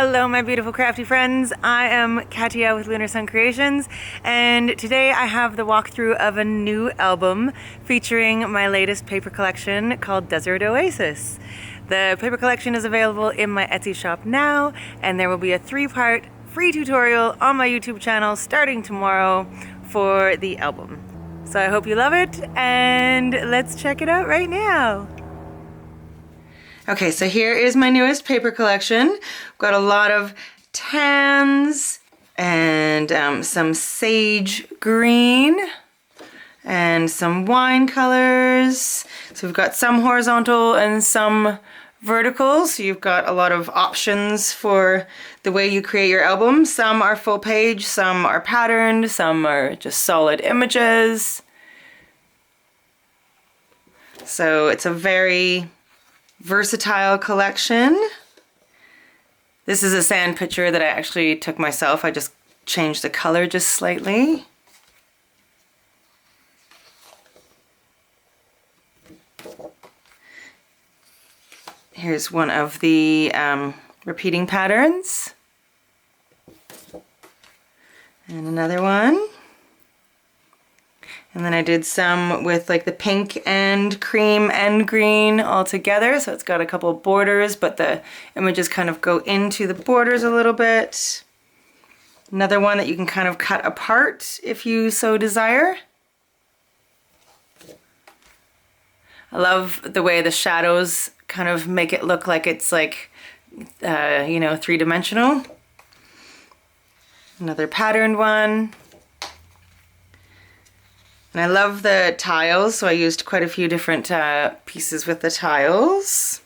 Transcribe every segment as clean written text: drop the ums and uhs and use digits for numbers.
Hello my beautiful crafty friends, I am Katia with Lunar Sun Creations, and today I have the walkthrough of a new album featuring my latest paper collection called Desert Oasis. The paper collection is available in my Etsy shop now, and there will be a 3-part free tutorial on my YouTube channel starting tomorrow for the album. So I hope you love it, and let's check it out right now. Okay, so here is my newest paper collection. Got a lot of tans and some sage green and some wine colors. So we've got some horizontal and some vertical. So you've got a lot of options for the way you create your album. Some are full page, some are patterned, some are just solid images. So it's a very versatile collection. This is a sand picture that I actually took myself. I just changed the color just slightly. Here's one of the repeating patterns. And another one. And then I did some with like the pink and cream and green all together. So it's got a couple of borders, but the images kind of go into the borders a little bit. Another one that you can kind of cut apart if you so desire. I love the way the shadows kind of make it look like it's like, you know, 3-dimensional. Another patterned one. And I love the tiles, so I used quite a few different pieces with the tiles.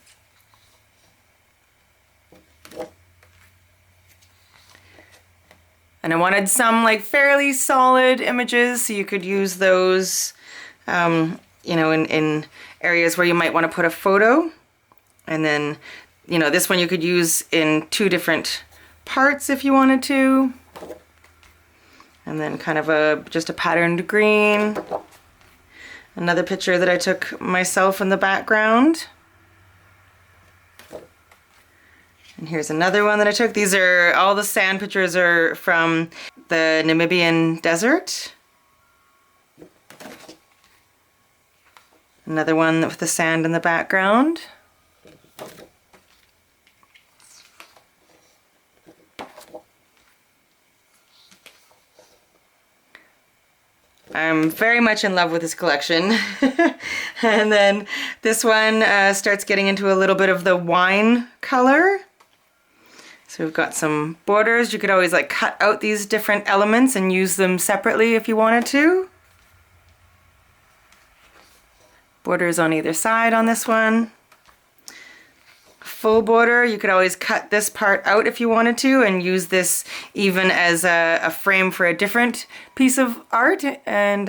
And I wanted some like fairly solid images, so you could use those, you know, in areas where you might want to put a photo. And then, you know, this one you could use in 2 different parts if you wanted to. And then kind of just a patterned green. Another picture that I took myself in the background. And here's another one that I took. These are, all the sand pictures are from the Namibian desert. Another one with the sand in the background. I'm very much in love with this collection. And then this one starts getting into a little bit of the wine color. So we've got some borders. You could always like cut out these different elements and use them separately if you wanted to. Borders on either side on this one. Full border, you could always cut this part out if you wanted to and use this even as a frame for a different piece of art. And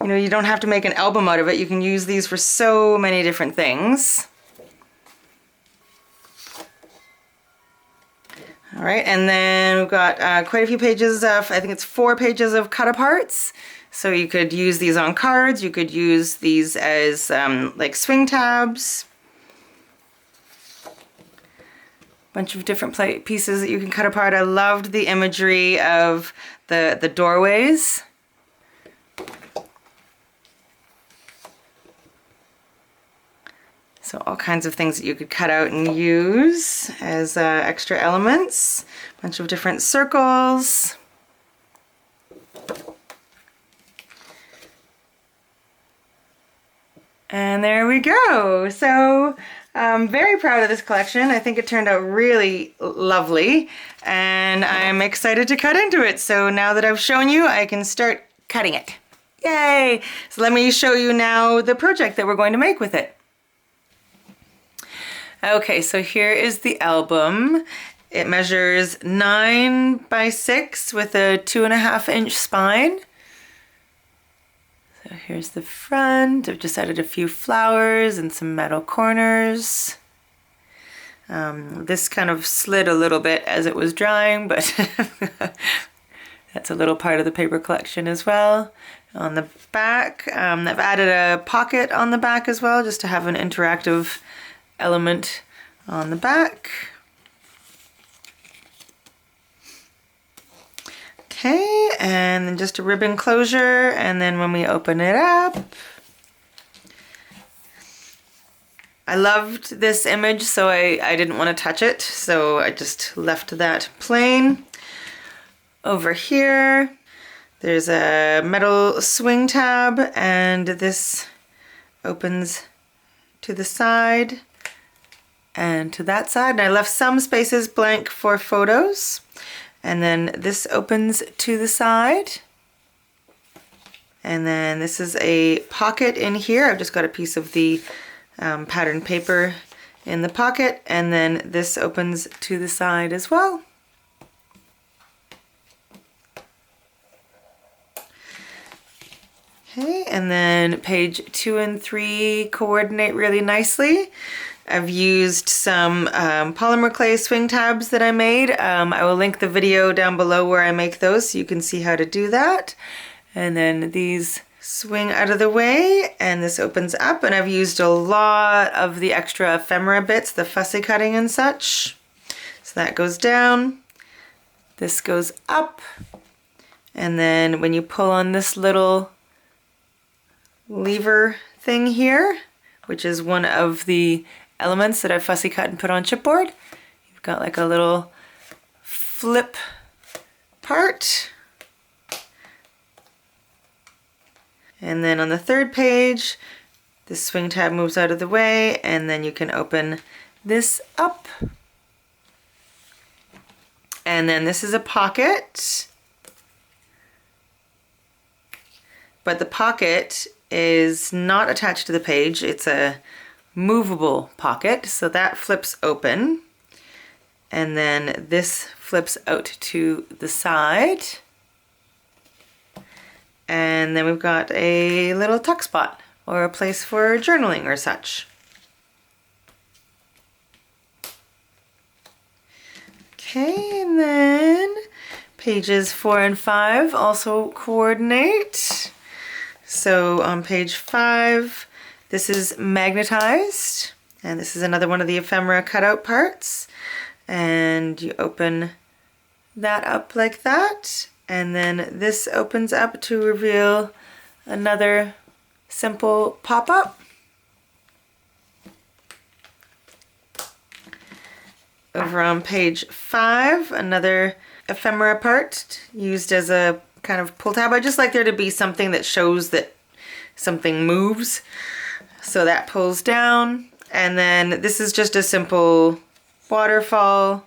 you know, you don't have to make an album out of it. You can use these for so many different things. All right, and then we've got quite a few pages of, I think it's 4 pages of cut-aparts. So you could use these on cards. You could use these as like swing tabs. Bunch of different pieces that you can cut apart. I loved the imagery of the doorways. So all kinds of things that you could cut out and use as extra elements. Bunch of different circles. And there we go. So I'm very proud of this collection. I think it turned out really lovely, and I'm excited to cut into it. So now that I've shown you, I can start cutting it. Yay! So let me show you now the project that we're going to make with it. Okay, so here is the album. It measures 9 by 6 with a 2.5-inch spine. So here's the front. I've just added a few flowers and some metal corners. This kind of slid a little bit as it was drying, but that's a little part of the paper collection as well. On the back, I've added a pocket on the back as well, just to have an interactive element on the back. Okay, and then just a ribbon closure, and then when we open it up, I loved this image, so I didn't want to touch it, so I just left that plain. Over here, there's a metal swing tab, and this opens to the side and to that side. And I left some spaces blank for photos. And then this opens to the side. And then this is a pocket in here. I've just got a piece of the patterned paper in the pocket, and then this opens to the side as well. Okay, and then page 2 and 3 coordinate really nicely. I've used some polymer clay swing tabs that I made. I will link the video down below where I make those so you can see how to do that. And then these swing out of the way, and this opens up, and I've used a lot of the extra ephemera bits, the fussy cutting and such. So that goes down, this goes up, and then when you pull on this little lever thing here, which is one of the elements that I fussy cut and put on chipboard, you've got like a little flip part. And then on the third page, this swing tab moves out of the way, and then you can open this up. And then this is a pocket, but the pocket is not attached to the page. It's a movable pocket, so that flips open. And then this flips out to the side. And then we've got a little tuck spot or a place for journaling or such. Okay, and then pages 4 and 5 also coordinate. So on page 5, this is magnetized, and this is another one of the ephemera cutout parts. And you open that up like that. And then this opens up to reveal another simple pop-up. Over on page 5, another ephemera part used as a kind of pull tab. I just like there to be something that shows that something moves. So that pulls down. And then this is just a simple waterfall.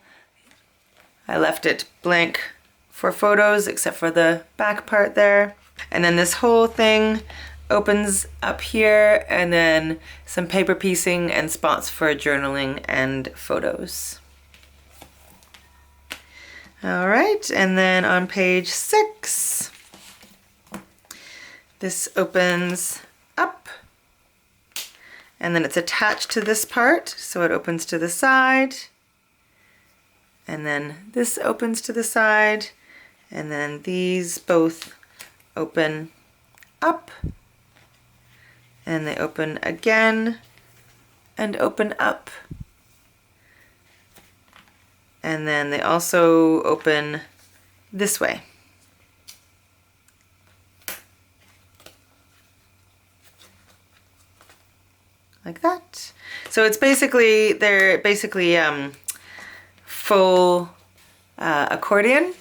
I left it blank for photos except for the back part there. And then this whole thing opens up here, and then some paper piecing and spots for journaling and photos. All right, and then on page 6, this opens up, and then it's attached to this part, so it opens to the side, and then this opens to the side, and then these both open up, and they open again and open up. And then they also open this way. Like that. So it's basically, they're basically full accordion.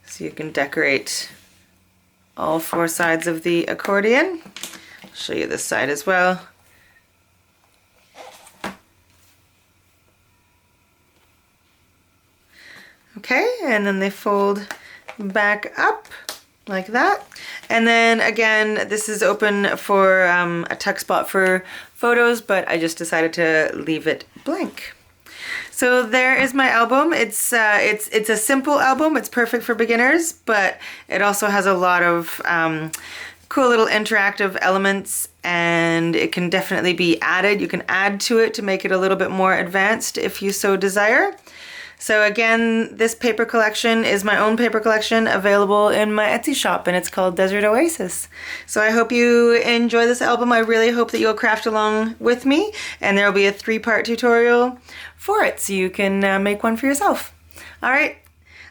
So you can decorate all 4 sides of the accordion. I'll show you this side as well. Okay, and then they fold back up like that. And then again, this is open for a tuck spot for photos, but I just decided to leave it blank. So there is my album. It's a simple album. It's perfect for beginners, but it also has a lot of cool little interactive elements, and it can definitely be added. You can add to it to make it a little bit more advanced if you so desire. So again, this paper collection is my own paper collection available in my Etsy shop, and it's called Desert Oasis. So I hope you enjoy this album. I really hope that you'll craft along with me, and there will be a 3-part tutorial for it so you can make one for yourself. All right,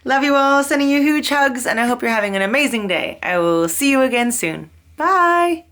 Love you all, sending you huge hugs, and I hope you're having an amazing day. I will see you again soon. Bye!